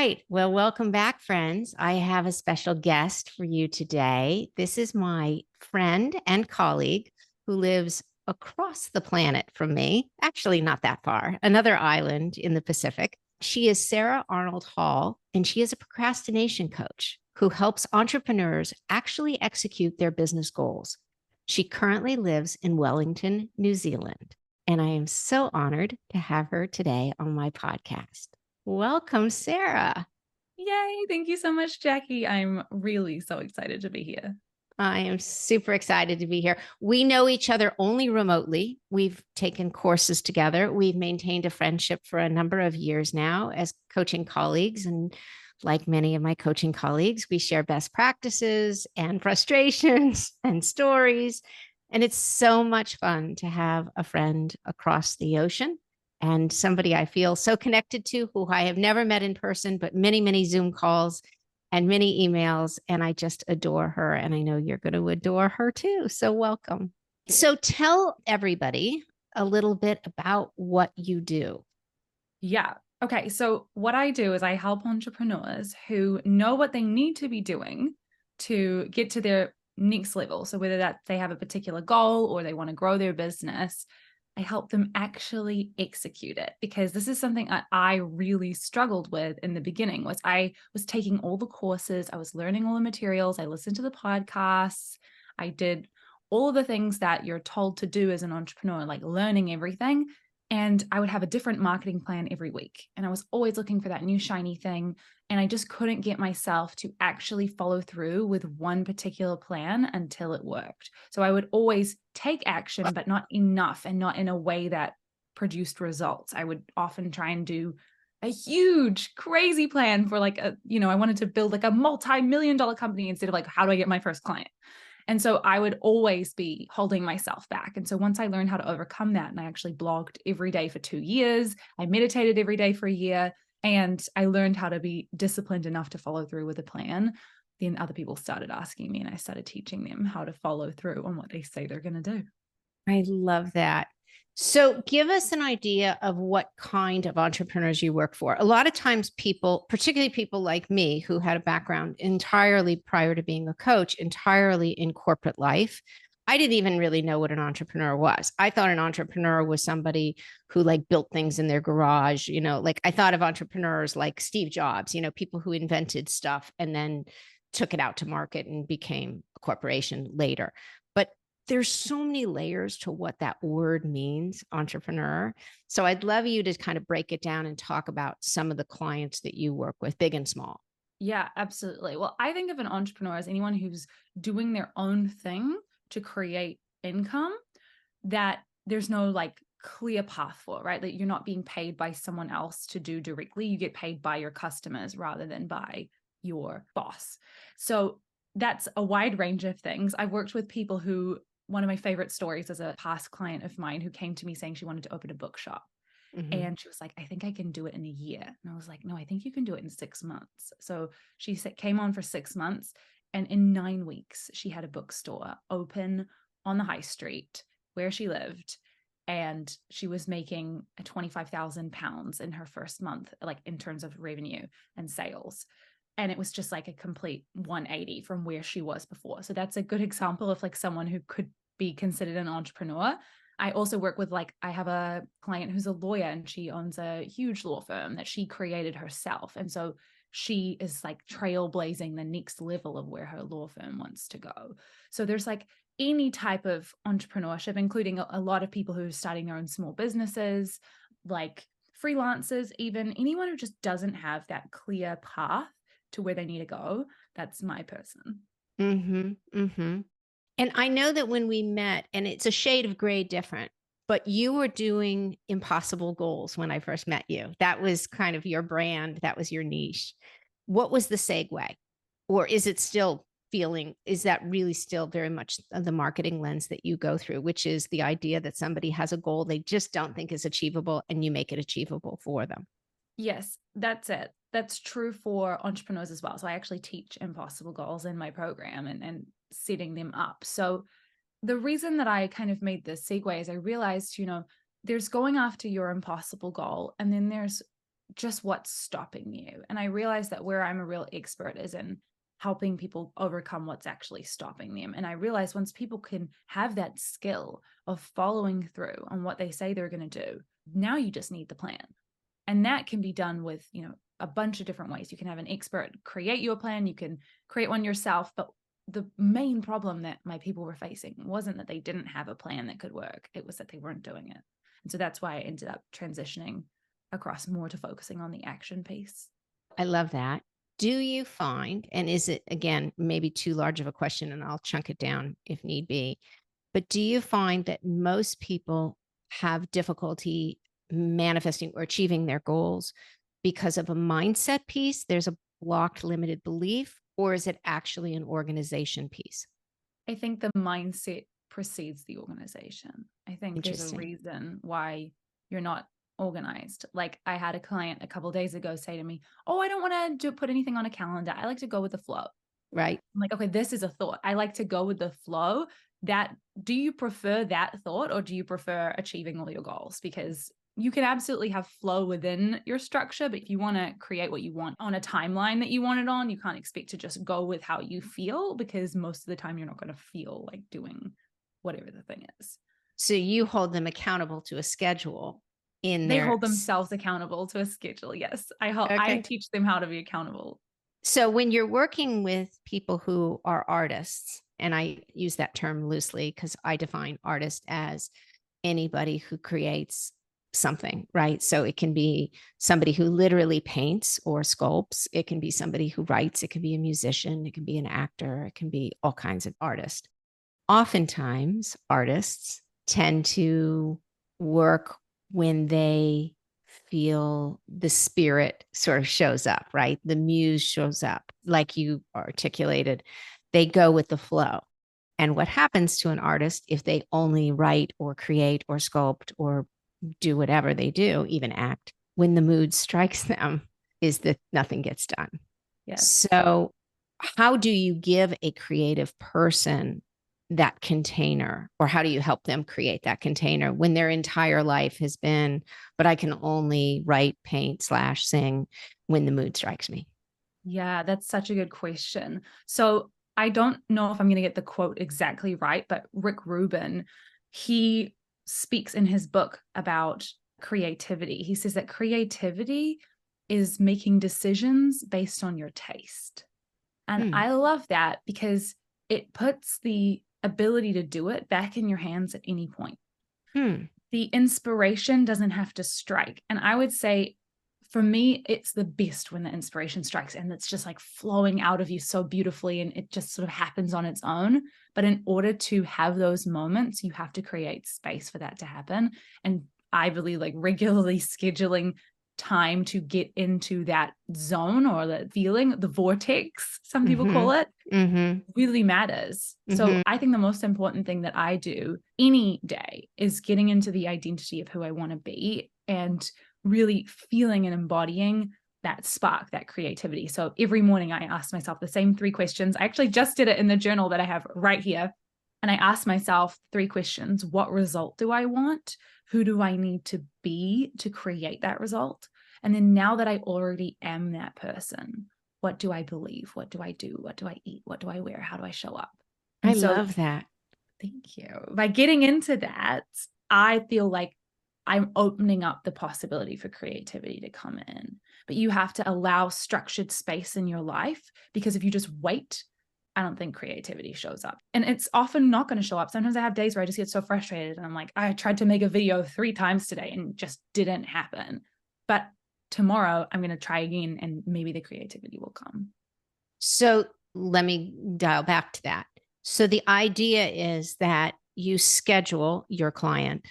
right. Well, welcome back, friends. I have a special guest for you today. This is my friend and colleague who lives across the planet from me, actually, not that far, another island in the Pacific. She is Sarah Arnold-Hall, and she is a procrastination coach who helps entrepreneurs actually execute their business goals. She currently lives in Wellington, New Zealand, and I am so honored to have her today on my podcast. Welcome, Sarah. Yay. Thank you so much, Jackie. I'm really so excited to be here. I am super excited to be here. We know each other only remotely. We've taken courses together. We've maintained a friendship for a number of years now as coaching colleagues. And like many of my coaching colleagues, we share best practices and frustrations and stories. And it's so much fun to have a friend across the ocean and somebody I feel so connected to, who I have never met in person, but many, many Zoom calls and many emails. And I just adore her. And I know you're going to adore her too. So welcome. So tell everybody a little bit about what you do. Yeah. Okay. So, what I do is I help entrepreneurs who know what they need to be doing to get to their next level. So, whether that they have a particular goal or they want to grow their business, I help them actually execute it, because this is something I really struggled with in the beginning. Was I was taking all the courses, I was learning all the materials, I listened to the podcasts, I did all of the things that you're told to do as an entrepreneur, like learning everything. And I would have a different marketing plan every week. And I was always looking for that new shiny thing. And I just couldn't get myself to actually follow through with one particular plan until it worked. So I would always take action, but not enough, and not in a way that produced results. I would often try and do a huge, crazy plan for I wanted to build like a multi-million-dollar company instead of like, how do I get my first client? And so I would always be holding myself back. And so once I learned how to overcome that, and I actually blogged every day for 2 years, I meditated every day for a year, and I learned how to be disciplined enough to follow through with a plan, then other people started asking me, and I started teaching them how to follow through on what they say they're going to do. I love that. So, give us an idea of what kind of entrepreneurs you work for. A lot of times, people, particularly people like me who had a background entirely prior to being a coach, entirely in corporate life, I didn't even really know what an entrepreneur was. I thought an entrepreneur was somebody who like built things in their garage, like I thought of entrepreneurs like Steve Jobs, people who invented stuff and then took it out to market and became a corporation later. But there's so many layers to what that word means, entrepreneur. So I'd love you to kind of break it down and talk about some of the clients that you work with, big and small. Yeah, absolutely. Well, I think of an entrepreneur as anyone who's doing their own thing to create income that there's no like clear path for, right? That you're not being paid by someone else to do directly. You get paid by your customers rather than by your boss. So that's a wide range of things. I've worked with people who, one of my favorite stories is a past client of mine who came to me saying she wanted to open a bookshop. Mm-hmm. And she was like, I think I can do it in a year. And I was like, no, I think you can do it in 6 months. So she came on for 6 months. And in 9 weeks, she had a bookstore open on the high street where she lived. And she was making £25,000 in her first month, like in terms of revenue and sales. And it was just like a complete 180 from where she was before. So that's a good example of like someone who could be considered an entrepreneur. I also work with I have a client who's a lawyer, and she owns a huge law firm that she created herself. And so she is like trailblazing the next level of where her law firm wants to go. So there's like any type of entrepreneurship, including a lot of people who are starting their own small businesses, like freelancers, even anyone who just doesn't have that clear path to where they need to go. That's my person. Mm-hmm. Mm-hmm. And I know that when we met, and it's a shade of gray different, but you were doing impossible goals when I first met you. That was kind of your brand, that was your niche. What was the segue? Or is it still is that really still very much the marketing lens that you go through, which is the idea that somebody has a goal they just don't think is achievable and you make it achievable for them? Yes, that's it. That's true for entrepreneurs as well. So I actually teach impossible goals in my program, and setting them up. So the reason that I kind of made this segue is I realized, there's going after your impossible goal, and then there's just what's stopping you. And I realized that where I'm a real expert is in helping people overcome what's actually stopping them. And I realized once people can have that skill of following through on what they say they're going to do, now you just need the plan. And that can be done with, a bunch of different ways. You can have an expert create you a plan, you can create one yourself. But the main problem that my people were facing wasn't that they didn't have a plan that could work. It was that they weren't doing it. And so that's why I ended up transitioning across more to focusing on the action piece. I love that. Do you find, and is it, again, maybe too large of a question, and I'll chunk it down if need be, but do you find that most people have difficulty manifesting or achieving their goals because of a mindset piece? There's a blocked, limited belief, or is it actually an organization piece? I think the mindset precedes the organization. I think there's a Interesting. reason why you're not organized. Like I had a client a couple of days ago say to me, "Oh, I don't want to put anything on a calendar. I like to go with the flow." Right. I'm like, "Okay, this is a thought. I like to go with the flow." Do you prefer that thought or do you prefer achieving all your goals? Because you can absolutely have flow within your structure, but if you want to create what you want on a timeline that you want it on, you can't expect to just go with how you feel, because most of the time you're not going to feel like doing whatever the thing is. So you hold them accountable to a schedule in They their. hold themselves accountable to a schedule. Yes. I Okay. teach them how to be accountable. So when you're working with people who are artists, and I use that term loosely because I define artist as anybody who creates something, right? So it can be somebody who literally paints or sculpts. It can be somebody who writes. It can be a musician. It can be an actor. It can be all kinds of artists. Oftentimes, artists tend to work when they feel the spirit sort of shows up, right? The muse shows up, like you articulated. They go with the flow. And what happens to an artist if they only write or create or sculpt or do whatever they do, even act, when the mood strikes them, is that nothing gets done. Yes. So, how do you give a creative person that container, or how do you help them create that container when their entire life has been, but I can only write, paint, slash sing when the mood strikes me? Yeah, that's such a good question. So I don't know if I'm going to get the quote exactly right, but Rick Rubin, he speaks in his book about creativity. He says that creativity is making decisions based on your taste. And Hmm. I love that because it puts the ability to do it back in your hands at any point. Hmm. The inspiration doesn't have to strike. And I would say for me, it's the best when the inspiration strikes and it's just like flowing out of you so beautifully and it just sort of happens on its own. But in order to have those moments, you have to create space for that to happen. And I really like regularly scheduling time to get into that zone or the feeling, the vortex, some people Mm-hmm. call it, Mm-hmm. really matters. So Mm-hmm. I think the most important thing that I do any day is getting into the identity of who I want to be and really feeling and embodying that spark, that creativity. So every morning I ask myself the same 3 questions. I actually just did it in the journal that I have right here. And I ask myself 3 questions. What result do I want? Who do I need to be to create that result? And then now that I already am that person, what do I believe? What do I do? What do I eat? What do I wear? How do I show up? I And so, love that. thank you. By getting into that, I feel like I'm opening up the possibility for creativity to come in. But you have to allow structured space in your life, because if you just wait, I don't think creativity shows up. And it's often not going to show up. Sometimes I have days where I just get so frustrated and I'm like, I tried to make a video 3 times today and it just didn't happen. But tomorrow I'm going to try again and maybe the creativity will come. So let me dial back to that. So the idea is that you schedule your client,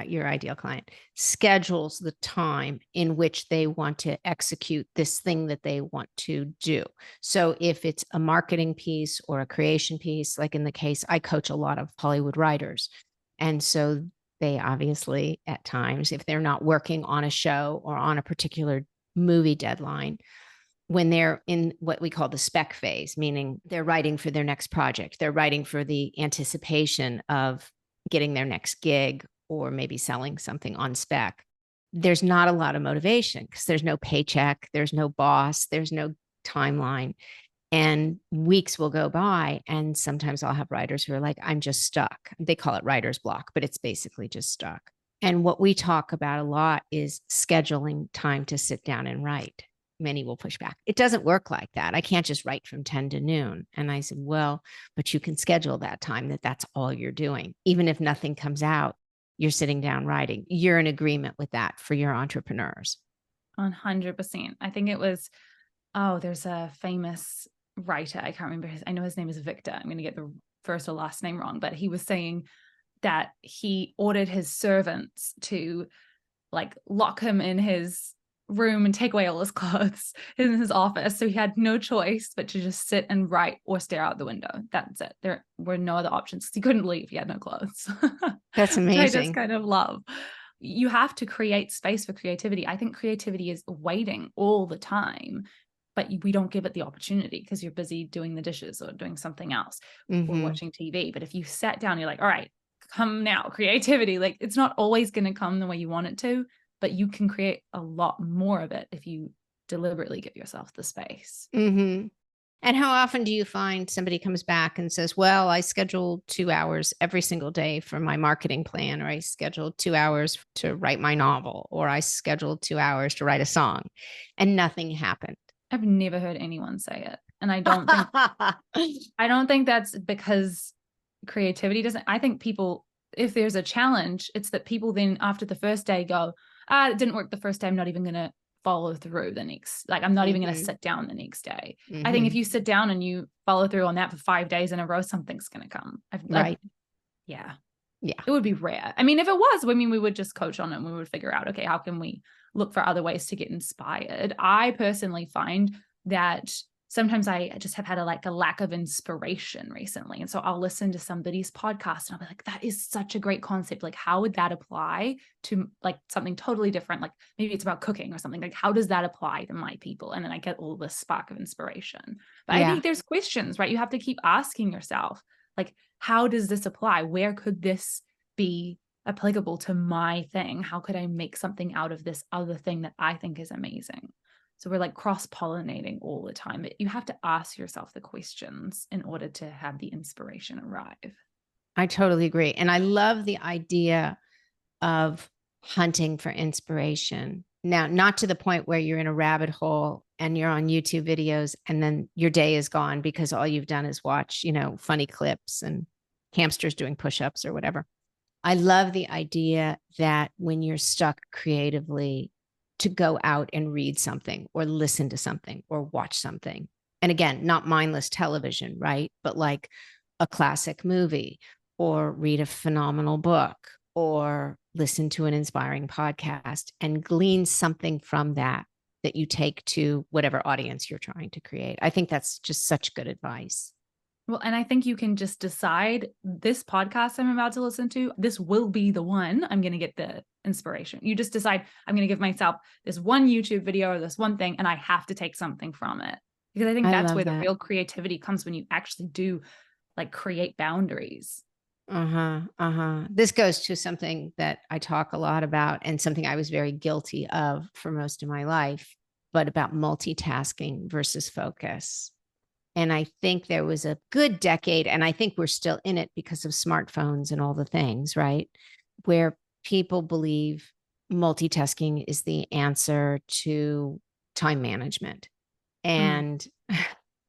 your ideal client, schedules the time in which they want to execute this thing that they want to do. So if it's a marketing piece or a creation piece, like in the case, I coach a lot of Hollywood writers. And so they obviously, at times, if they're not working on a show or on a particular movie deadline, when they're in what we call the spec phase, meaning they're writing for their next project, they're writing for the anticipation of getting their next gig or maybe selling something on spec. there's not a lot of motivation because there's no paycheck, there's no boss, there's no timeline. And weeks will go by. And sometimes I'll have writers who are like, I'm just stuck. They call it writer's block, but it's basically just stuck. And what we talk about a lot is scheduling time to sit down and write. Many will push back. It doesn't work like that. I can't just write from 10 to noon. And I said, well, but you can schedule that time that's all you're doing. Even if nothing comes out, you're sitting down writing. You're in agreement with that for your entrepreneurs. 100%. I think it was, there's a famous writer. I can't remember I know his name is Victor. I'm going to get the first or last name wrong, but he was saying that he ordered his servants to like lock him in his room and take away all his clothes in his office. So he had no choice but to just sit and write or stare out the window. That's it. There were no other options. He couldn't leave. He had no clothes. That's amazing. I just kind of love. You have to create space for creativity. I think creativity is waiting all the time, but we don't give it the opportunity because you're busy doing the dishes or doing something else or watching TV. But if you sat down, you're like, all right, come now, creativity. Like it's not always going to come the way you want it to, but you can create a lot more of it if you deliberately give yourself the space. And how often do you find somebody comes back and says, well, I scheduled 2 hours every single day for my marketing plan, or I scheduled 2 hours to write my novel, or I scheduled 2 hours to write a song, and nothing happened? I've never heard anyone say it. And I don't think that's because creativity doesn't. I think people, if there's a challenge, it's that people then after the first day go, it didn't work the first day. I'm not even going to follow through the next, like, I'm not even going to sit down the next day. I think if you sit down and you follow through on that for 5 days in a row, something's going to come. Right. Yeah. Yeah. It would be rare. I mean, if it was, we would just coach on it and we would figure out, okay, how can we look for other ways to get inspired? I personally find that sometimes I just have had a lack of inspiration recently. And so I'll listen to somebody's podcast and I'll be like, that is such a great concept. Like, how would that apply to like something totally different? Like maybe it's about cooking or something. Like, how does that apply to my people? And then I get all this spark of inspiration. But I think there's questions, right? You have to keep asking yourself, like, how does this apply? Where could this be applicable to my thing? How could I make something out of this other thing that I think is amazing? So we're like cross-pollinating all the time, but you have to ask yourself the questions in order to have the inspiration arrive. I totally agree. And I love the idea of hunting for inspiration. Now, not to the point where you're in a rabbit hole and you're on YouTube videos and then your day is gone because all you've done is watch, funny clips and hamsters doing push-ups or whatever. I love the idea that when you're stuck creatively, to go out and read something or listen to something or watch something. And again, not mindless television, right? But like a classic movie or read a phenomenal book or listen to an inspiring podcast and glean something from that you take to whatever audience you're trying to create. I think that's just such good advice. Well, and I think you can just decide this podcast I'm about to listen to, this will be the one I'm going to get the inspiration. You just decide I'm going to give myself this one YouTube video or this one thing, and I have to take something from it. Because I think that's where the real creativity comes, when you actually do like create boundaries. This goes to something that I talk a lot about and something I was very guilty of for most of my life, but about multitasking versus focus. And I think there was a good decade, and I think we're still in it because of smartphones and all the things, right? Where people believe multitasking is the answer to time management. And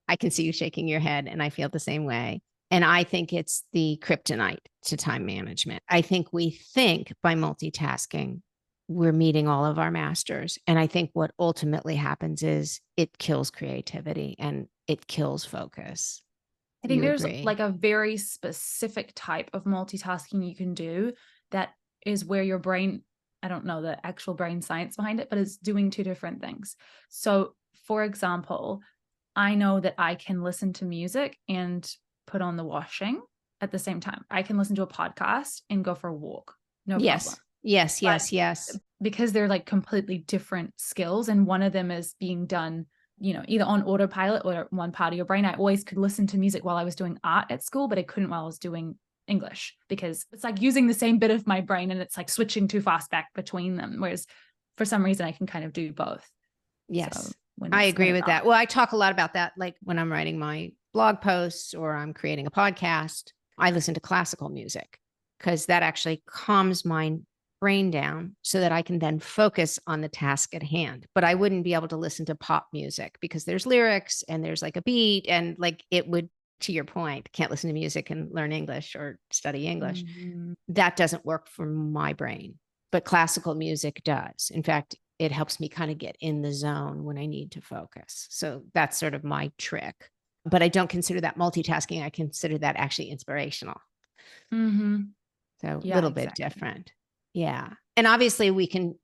I can see you shaking your head, and I feel the same way. And I think it's the kryptonite to time management. I think we think by multitasking, we're meeting all of our masters. And I think what ultimately happens is it kills creativity and it kills focus. I think there's like a very specific type of multitasking you can do that is where your brain, I don't know the actual brain science behind it, but it's doing two different things. So for example, I know that I can listen to music and put on the washing at the same time. I can listen to a podcast and go for a walk. No problem. Yes. Because they're like completely different skills. And one of them is being done, either on autopilot or one part of your brain. I always could listen to music while I was doing art at school, but I couldn't while I was doing English, because it's like using the same bit of my brain and it's like switching too fast back between them. Whereas for some reason I can kind of do both. Yes, So when I it's agree with not. that. Well, I talk a lot about that, like when I'm writing my blog posts or I'm creating a podcast, I listen to classical music because that actually calms my brain down so that I can then focus on the task at hand. But I wouldn't be able to listen to pop music because there's lyrics and there's like a beat and like it would, to your point, can't listen to music and learn English or study English. Mhm. That doesn't work for my brain, but classical music does. In fact, it helps me kind of get in the zone when I need to focus. So that's sort of my trick. But I don't consider that multitasking. I consider that actually inspirational. Mhm. So a Yeah, little bit exactly. different. Yeah. And obviously we can,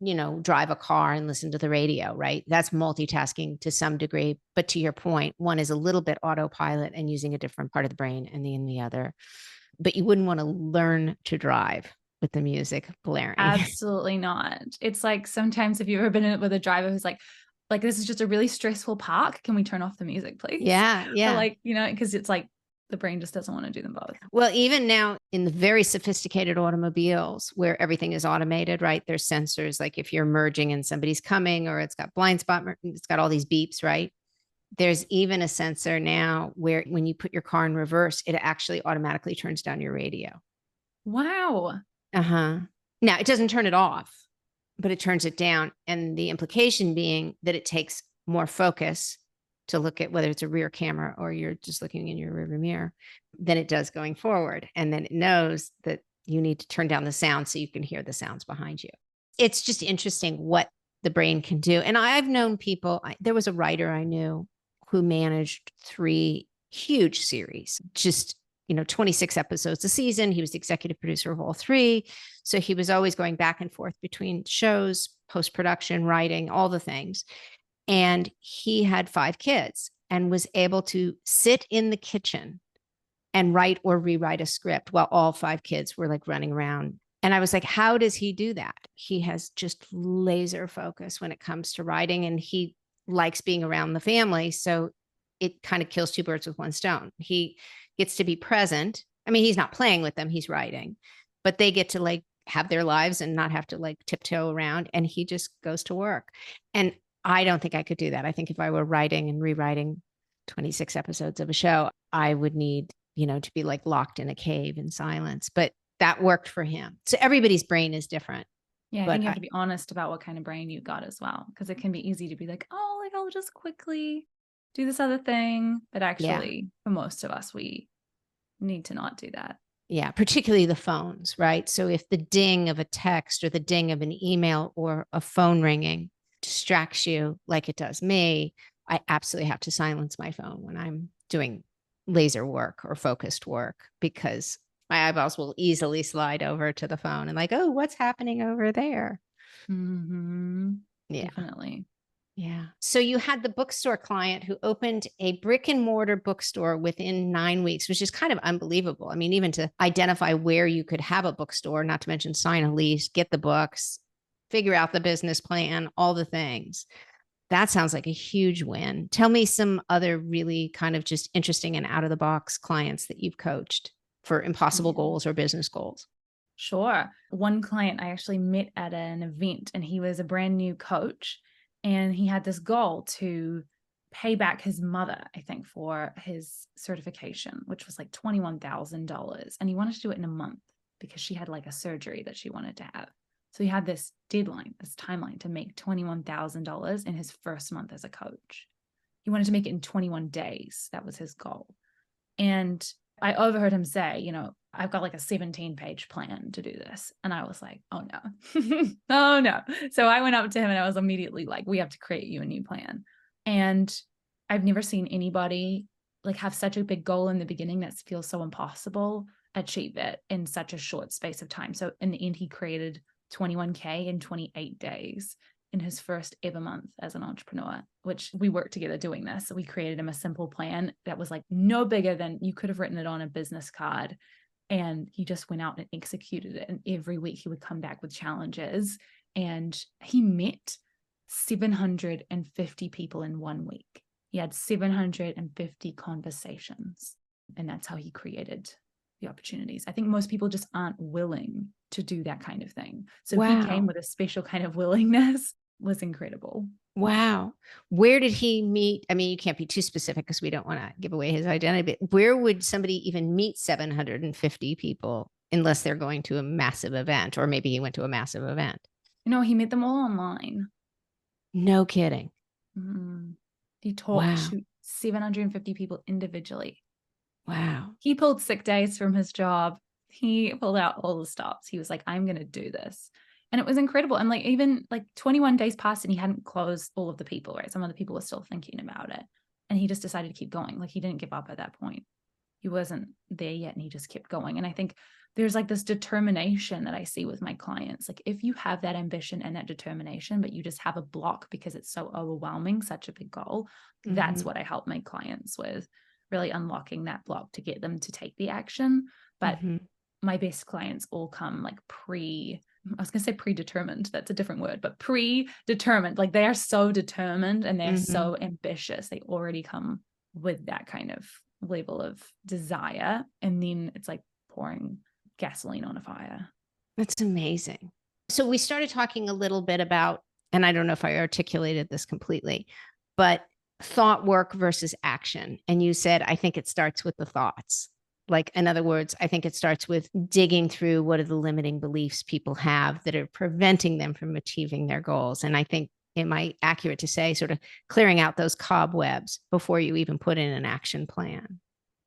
drive a car and listen to the radio, right? That's multitasking to some degree. But to your point, one is a little bit autopilot and using a different part of the brain and the other. But you wouldn't want to learn to drive with the music blaring. Absolutely not. It's like sometimes if you've ever been in it with a driver who's like this is just a really stressful park. Can we turn off the music, please? Yeah. Or Yeah. like, because it's like the brain just doesn't want to do them both. Well, even now in the very sophisticated automobiles where everything is automated, right? There's sensors like if you're merging and somebody's coming or it's got blind spot, it's got all these beeps, right? There's even a sensor now where when you put your car in reverse, it actually automatically turns down your radio. Wow. Uh-huh. Now, it doesn't turn it off, but it turns it down. And the implication being that it takes more focus to look at whether it's a rear camera or you're just looking in your rearview mirror than it does going forward. And then it knows that you need to turn down the sound so you can hear the sounds behind you. It's just interesting what the brain can do. And I've known people, there was a writer I knew who managed 3 huge series, just 26 episodes a season. He was the executive producer of all 3. So he was always going back and forth between shows, post-production, writing, all the things. And he had 5 kids and was able to sit in the kitchen and write or rewrite a script while all 5 kids were like running around. And I was like, how does he do that? He has just laser focus when it comes to writing and he likes being around the family. So it kind of kills 2 birds with 1 stone. He gets to be present. I mean, he's not playing with them, he's writing, but they get to like have their lives and not have to like tiptoe around. And he just goes to work. And I don't think I could do that. I think if I were writing and rewriting 26 episodes of a show, I would need, to be like locked in a cave in silence. But that worked for him. So everybody's brain is different. Yeah, I But think you have to be honest about what kind of brain you got as well, because it can be easy to be like, oh, like I'll just quickly do this other thing. But yeah, actually, for most of us, we need to not do that. yeah, particularly the phones, right? So if the ding of a text or the ding of an email or a phone ringing distracts you like it does me, I absolutely have to silence my phone when I'm doing laser work or focused work because my eyeballs will easily slide over to the phone and like, oh, what's happening over there? Mm-hmm. Yeah. Definitely. Yeah. So you had the bookstore client who opened a brick and mortar bookstore within 9 weeks, which is kind of unbelievable. I mean, even to identify where you could have a bookstore, not to mention sign a lease, get the books, figure out the business plan, all the things. That sounds like a huge win. Tell me some other really kind of just interesting and out of the box clients that you've coached for impossible Yeah. goals or business goals. Sure. One client I actually met at an event and he was a brand new coach and he had this goal to pay back his mother, I think, for his certification, which was like $21,000. And he wanted to do it in a month because she had like a surgery that she wanted to have. So he had this deadline, this timeline to make $21,000 in his first month as a coach. He wanted to make it in 21 days. That was his goal. And I overheard him say, I've got like a 17-page plan to do this. And I was like, oh no, oh no. So I went up to him and I was immediately like, we have to create you a new plan. And I've never seen anybody like have such a big goal in the beginning that feels so impossible, achieve it in such a short space of time. So in the end, he created 21K in 28 days in his first ever month as an entrepreneur, which we worked together doing this. So we created him a simple plan that was like no bigger than you could have written it on a business card. And he just went out and executed it. And every week he would come back with challenges. And he met 750 people in 1 week. He had 750 conversations. And that's how he created the opportunities. I think most people just aren't willing to do that kind of thing. So he came Wow. with a special kind of willingness was incredible. Wow. Where did he meet? I mean, you can't be too specific because we don't want to give away his identity, but where would somebody even meet 750 people unless they're going to a massive event? Or maybe he went to a massive event. He met them all online. No kidding. Mm. He talked Wow. to 750 people individually. Wow. He pulled sick days from his job. He pulled out all the stops. He was like, I'm going to do this. And it was incredible. And like, even like 21 days passed and he hadn't closed all of the people, right? Some of the people were still thinking about it. And he just decided to keep going. Like, he didn't give up at that point. He wasn't there yet and he just kept going. And I think there's like this determination that I see with my clients. Like, if you have that ambition and that determination, but you just have a block because it's so overwhelming, such a big goal, that's what I help my clients with, really unlocking that block to get them to take the action. But my best clients all come like I was going to say predetermined. That's a different word, but predetermined. Like, they are so determined and they're so ambitious. They already come with that kind of level of desire. And then it's like pouring gasoline on a fire. That's amazing. So we started talking a little bit about, and I don't know if I articulated this completely, but thought work versus action. And you said, I think it starts with the thoughts. Like, in other words, I think it starts with digging through what are the limiting beliefs people have that are preventing them from achieving their goals. And I think, am I accurate to say, sort of clearing out those cobwebs before you even put in an action plan?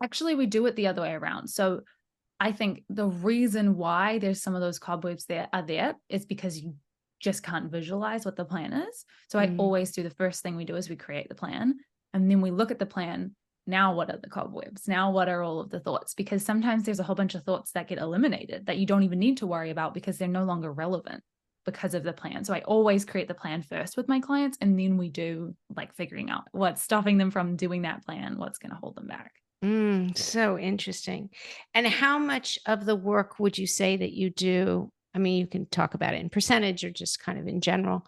Actually, we do it the other way around. So I think the reason why there's some of those cobwebs there is because you just can't visualize what the plan is. So I always do, the first thing we do is we create the plan, and then we look at the plan. Now, what are the cobwebs? Now, what are all of the thoughts? Because sometimes there's a whole bunch of thoughts that get eliminated that you don't even need to worry about because they're no longer relevant because of the plan. So I always create the plan first with my clients, and then we do like figuring out what's stopping them from doing that plan, what's going to hold them back. So interesting. And how much of the work would you say that you do? I mean, you can talk about it in percentage or just kind of in general,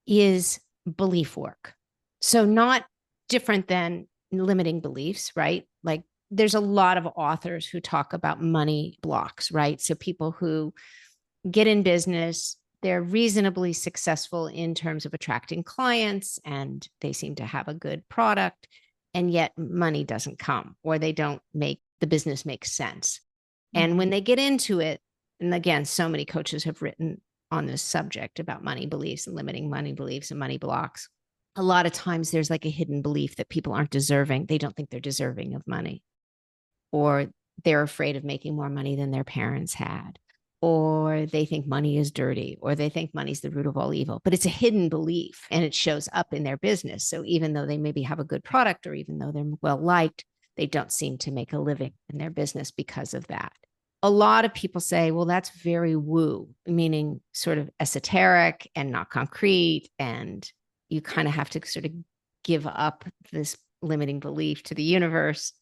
is belief work. So not different than limiting beliefs, right? Like, there's a lot of authors who talk about money blocks, right? So people who get in business, they're reasonably successful in terms of attracting clients and they seem to have a good product, and yet money doesn't come, or they don't make the business make sense. And when they get into it, and again, so many coaches have written on this subject about money beliefs and limiting money beliefs and money blocks. A lot of times there's like a hidden belief that people aren't deserving. They don't think they're deserving of money, or they're afraid of making more money than their parents had, or they think money is dirty, or they think money's the root of all evil. But it's a hidden belief and it shows up in their business. So even though they maybe have a good product, or even though they're well liked, they don't seem to make a living in their business because of that. A lot of people say, well, that's very woo, meaning sort of esoteric and not concrete. And you kind of have to sort of give up this limiting belief to the universe.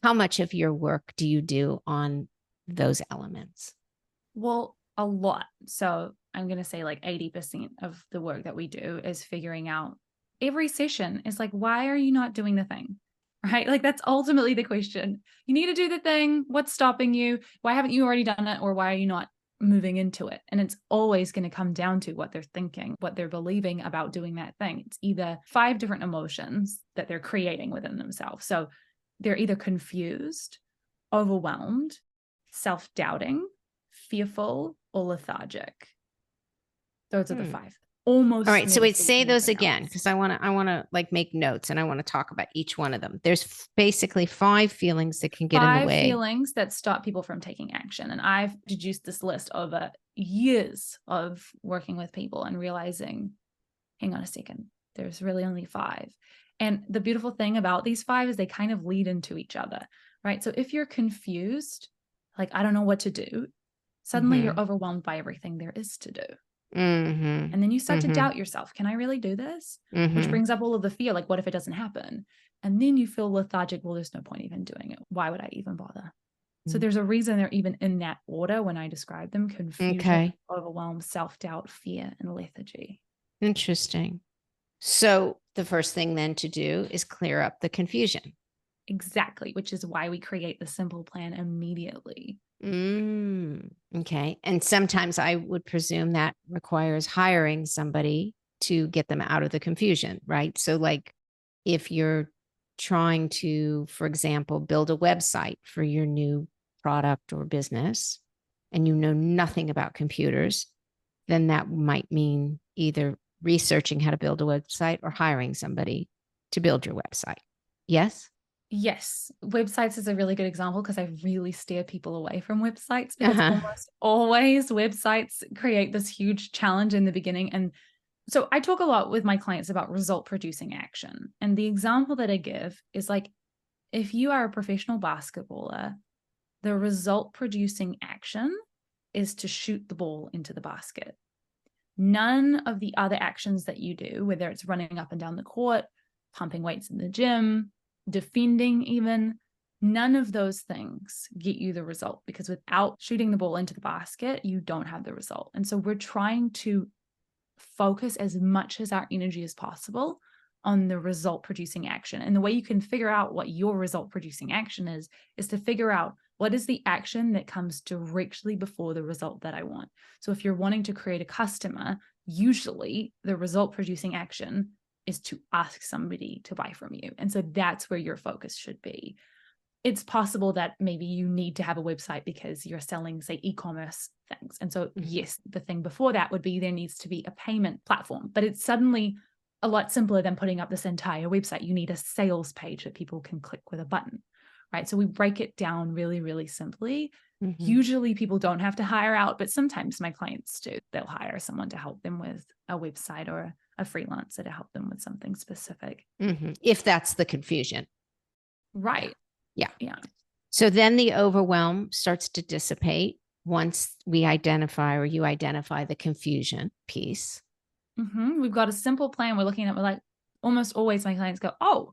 How much of your work do you do on those elements? Well, a lot. So I'm going to say like 80% of the work that we do is figuring out, every session is like, why are you not doing the thing? Right? Like, that's ultimately the question. You need to do the thing. What's stopping you? Why haven't you already done it? Or why are you not moving into it? And it's always going to come down to what they're thinking, what they're believing about doing that thing. It's either 5 different emotions that they're creating within themselves. So they're either confused, overwhelmed, self-doubting, fearful, or lethargic. Those are the 5. Almost. All right. So wait, say those anything again, else. because I want to like make notes and I want to talk about each one of them. There's basically 5 feelings that can get in the 5 way. feelings that stop people from taking action. And I've deduced this list over years of working with people and realizing, hang on a second, there's really only 5. And the beautiful thing about these 5 is they kind of lead into each other, right? So if you're confused, like, I don't know what to do, suddenly you're overwhelmed by everything there is to do. And then you start to doubt yourself. Can I really do this? Which brings up all of the fear. Like, what if it doesn't happen? And then you feel lethargic. Well, there's no point even doing it. Why would I even bother? So there's a reason they're even in that order when I describe them: confusion, overwhelm, self-doubt, fear, and lethargy. Interesting. So the first thing then to do is clear up the confusion. Exactly. Which is why we create the simple plan immediately. Okay. And sometimes I would presume that requires hiring somebody to get them out of the confusion, right? So like if you're trying to, for example, build a website for your new product or business and you know nothing about computers, then that might mean either researching how to build a website or hiring somebody to build your website. Yes? Yes, websites is a really good example because I really steer people away from websites because Uh-huh. almost always websites create this huge challenge in the beginning. And so I talk a lot with my clients about result producing action. And the example that I give is like, if you are a professional basketballer, the result producing action is to shoot the ball into the basket. None of the other actions that you do, whether it's running up and down the court, pumping weights in the gym, defending even, none of those things get you the result, because without shooting the ball into the basket, you don't have the result. And so we're trying to focus as much as our energy as possible on the result producing action. And the way you can figure out what your result producing action is to figure out what is the action that comes directly before the result that I want. So if you're wanting to create a customer, usually the result producing action is to ask somebody to buy from you. And so that's where your focus should be. It's possible that maybe you need to have a website because you're selling, say, e-commerce things. And so, yes, the thing before that would be there needs to be a payment platform, but it's suddenly a lot simpler than putting up this entire website. You need a sales page that people can click with a button, right? So we break it down really, really simply. Mm-hmm. Usually people don't have to hire out, but sometimes my clients do. They'll hire someone to help them with a website or a freelancer to help them with something specific. Mm-hmm. If that's the confusion. Right. Yeah. Yeah. So then the overwhelm starts to dissipate once we identify or you identify the confusion piece. Mm-hmm. We've got a simple plan we're looking at. We're like, almost always my clients go, oh,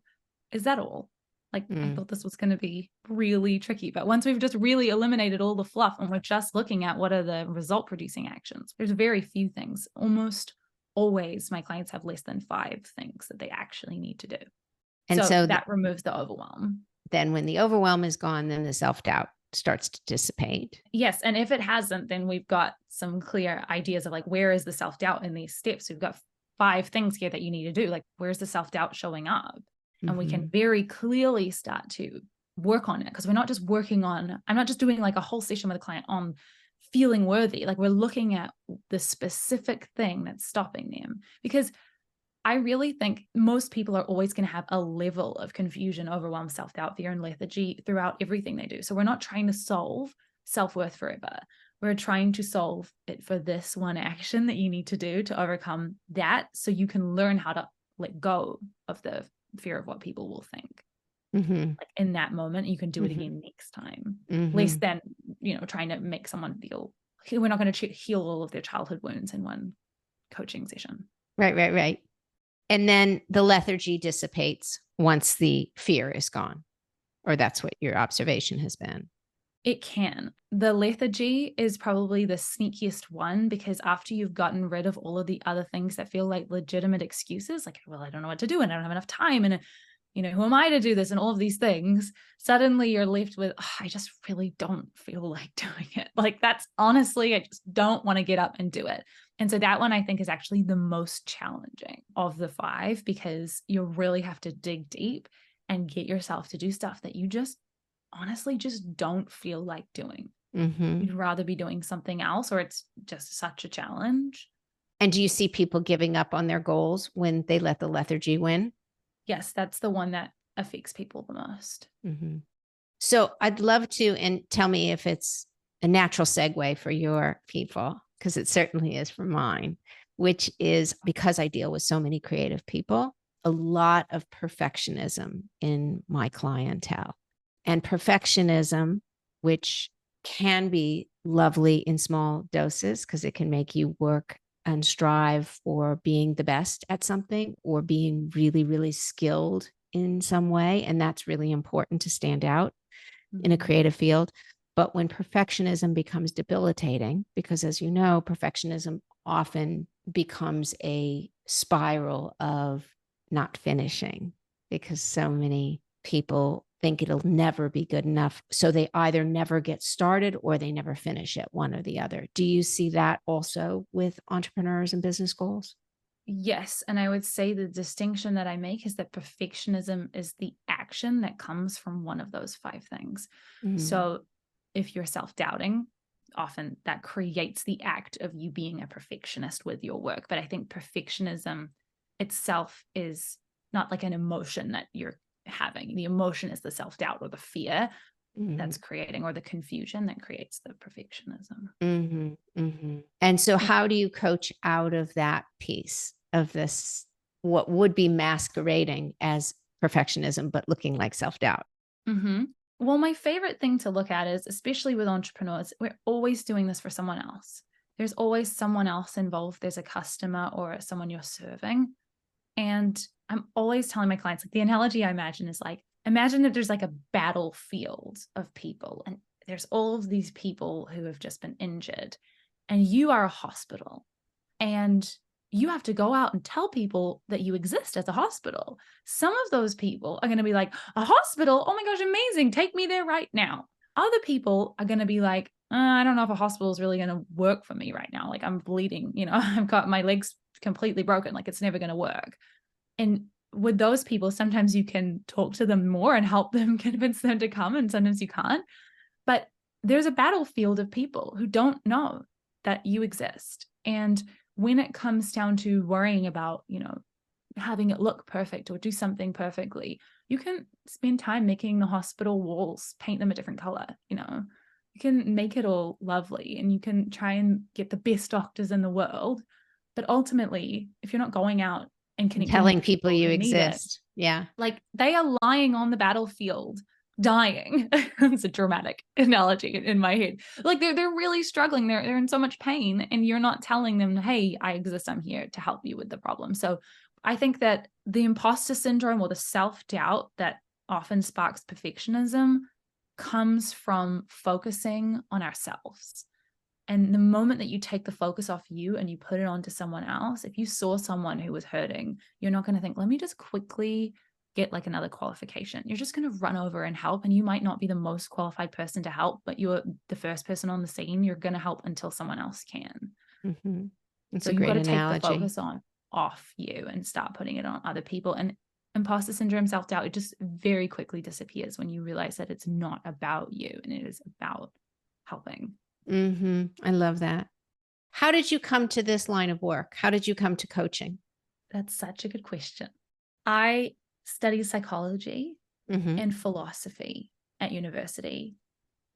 is that all? Like, I thought this was going to be really tricky. But once we've just really eliminated all the fluff and we're just looking at what are the result producing actions, there's very few things. Almost always my clients have less than 5 things that they actually need to do. And so that removes the overwhelm. Then when the overwhelm is gone, then the self-doubt starts to dissipate. Yes. And if it hasn't, then we've got some clear ideas of like, where is the self-doubt in these steps? We've got 5 things here that you need to do. Like, where's the self-doubt showing up? And we can very clearly start to work on it, because we're not just working on, I'm not just doing like a whole session with a client on feeling worthy. Like, we're looking at the specific thing that's stopping them, because I really think most people are always going to have a level of confusion, overwhelm, self-doubt, fear, and lethargy throughout everything they do. So we're not trying to solve self-worth forever. We're trying to solve it for this one action that you need to do to overcome that, so you can learn how to let go of the fear of what people will think. Like in that moment, you can do it again next time. Less than, trying to make someone feel, we're not going to heal all of their childhood wounds in one coaching session. Right. And then the lethargy dissipates once the fear is gone, or that's what your observation has been. It can. The lethargy is probably the sneakiest one, because after you've gotten rid of all of the other things that feel like legitimate excuses, like, well, I don't know what to do and I don't have enough time and, who am I to do this and all of these things, suddenly you're left with, I just really don't feel like doing it. Like, that's honestly, I just don't want to get up and do it. And so that one I think is actually the most challenging of the 5, because you really have to dig deep and get yourself to do stuff that you just honestly just don't feel like doing. You'd rather be doing something else, or it's just such a challenge. And do you see people giving up on their goals when they let the lethargy win? Yes, that's the one that affects people the most. So I'd love to, and tell me if it's a natural segue for your people, because it certainly is for mine, which is, because I deal with so many creative people, a lot of perfectionism in my clientele. And perfectionism, which can be lovely in small doses, because it can make you work and strive for being the best at something, or being really, really skilled in some way. And that's really important to stand out in a creative field. But when perfectionism becomes debilitating, because as you know, perfectionism often becomes a spiral of not finishing, because so many people think it'll never be good enough. So they either never get started or they never finish it, one or the other. Do you see that also with entrepreneurs and business goals? Yes. And I would say the distinction that I make is that perfectionism is the action that comes from one of those five things. Mm, So if you're self-doubting, often that creates the act of you being a perfectionist with your work. But I think perfectionism itself is not like an emotion that you're having. The emotion is the self-doubt or the fear mm, that's creating, or the confusion that creates the perfectionism. mm, mm. And so how do you coach out of that piece of this, what would be masquerading as perfectionism, but looking like self-doubt? Mm-hmm. Well, my favorite thing to look at is, especially with entrepreneurs, we're always doing this for someone else. There's always someone else involved. There's a customer or someone you're serving. And I'm always telling my clients, like, the analogy I imagine is like, imagine that there's like a battlefield of people, and there's all of these people who have just been injured, and you are a hospital. And you have to go out and tell people that you exist as a hospital. Some of those people are going to be like, a hospital? Oh my gosh, amazing. Take me there right now. Other people are going to be like, I don't know if a hospital is really going to work for me right now. Like, I'm bleeding, I've got my legs completely broken. Like, it's never going to work. And with those people, sometimes you can talk to them more and help them, convince them to come, and sometimes you can't. But there's a battlefield of people who don't know that you exist. And when it comes down to worrying about, having it look perfect or do something perfectly, you can spend time making the hospital walls, paint them a different color, you can make it all lovely, and you can try and get the best doctors in the world. But ultimately, if you're not going out and And connecting telling with people people you who need it, exist. Yeah. like, they are lying on the battlefield dying. It's a dramatic analogy in my head. Like, they're really struggling. They're in so much pain, and you're not telling them, hey, I exist, I'm here to help you with the problem. So I think that the imposter syndrome, or the self-doubt that often sparks perfectionism, comes from focusing on ourselves. And the moment that you take the focus off you and you put it onto someone else, if you saw someone who was hurting, you're not going to think, let me just quickly get like another qualification. You're just going to run over and help. And you might not be the most qualified person to help, but you're the first person on the scene. You're going to help until someone else can. Mm-hmm. That's So a you've got great to take the analogy. focus off you and start putting it on other people. And imposter syndrome, self-doubt, it just very quickly disappears when you realize that it's not about you and it is about helping. Mm-hmm. I love that. How did you come to this line of work? How did you come to coaching? That's such a good question. I studied psychology Mm-hmm. and philosophy at university.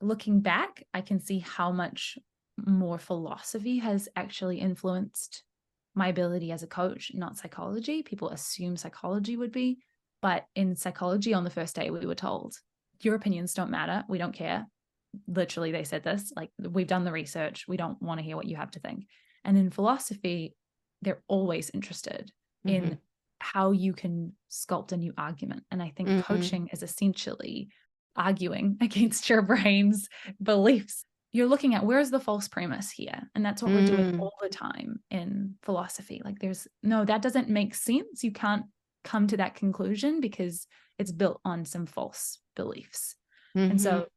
Looking back, I can see how much more philosophy has actually influenced my ability as a coach, not psychology. People assume psychology would be, but in psychology, on the first day, we were told, your opinions don't matter. We don't care. Literally, they said this, like, we've done the research. We don't want to hear what you have to think. And in philosophy, they're always interested Mm-hmm. in how you can sculpt a new argument. And I think Mm-hmm. coaching is essentially arguing against your brain's beliefs. You're looking at, where's the false premise here? And that's what we're doing Mm-hmm. all the time in philosophy. Like, no, that doesn't make sense. You can't come to that conclusion because it's built on some false beliefs. And Mm-hmm. so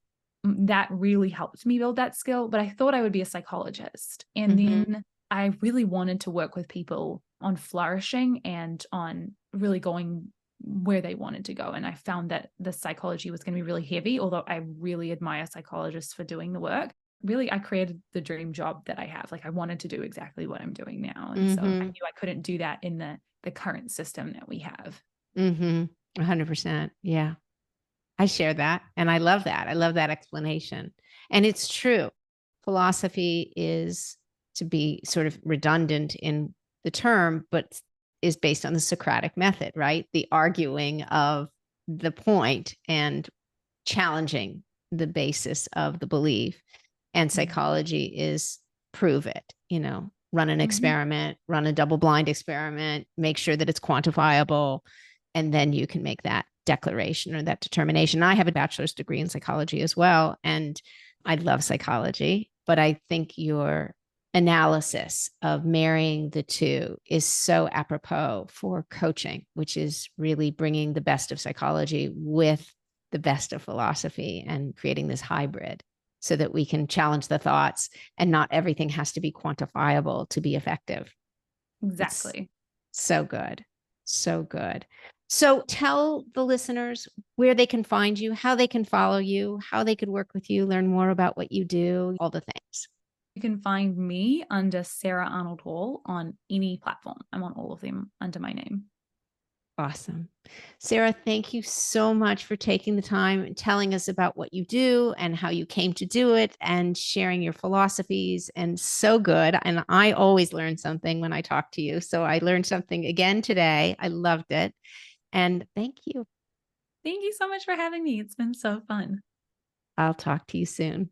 that really helped me build that skill. But I thought I would be a psychologist. And Mm-hmm. then I really wanted to work with people on flourishing and on really going where they wanted to go. And I found that the psychology was going to be really heavy, although I really admire psychologists for doing the work. Really, I created the dream job that I have. Like, I wanted to do exactly what I'm doing now. And so I Mm-hmm. knew I couldn't do that in the current system that we have. Mm-hmm. 100%. Yeah. I share that. And I love that. I love that explanation. And it's true. Philosophy is, to be sort of redundant in the term, but is based on the Socratic method, right? The arguing of the point and challenging the basis of the belief. And psychology is prove it, run an Mm-hmm. experiment, run a double blind experiment, make sure that it's quantifiable, and then you can make that declaration or that determination. I have a bachelor's degree in psychology as well, and I love psychology, but I think your analysis of marrying the two is so apropos for coaching, which is really bringing the best of psychology with the best of philosophy and creating this hybrid so that we can challenge the thoughts, and not everything has to be quantifiable to be effective. It's Exactly. So good. So good. So tell the listeners where they can find you, how they can follow you, how they could work with you, learn more about what you do, all the things. You can find me under Sarah Arnold-Hall on any platform. I'm on all of them under my name. Awesome. Sarah, thank you so much for taking the time and telling us about what you do and how you came to do it and sharing your philosophies. And so good. And I always learn something when I talk to you. So I learned something again today. I loved it. And thank you. Thank you so much for having me. It's been so fun. I'll talk to you soon.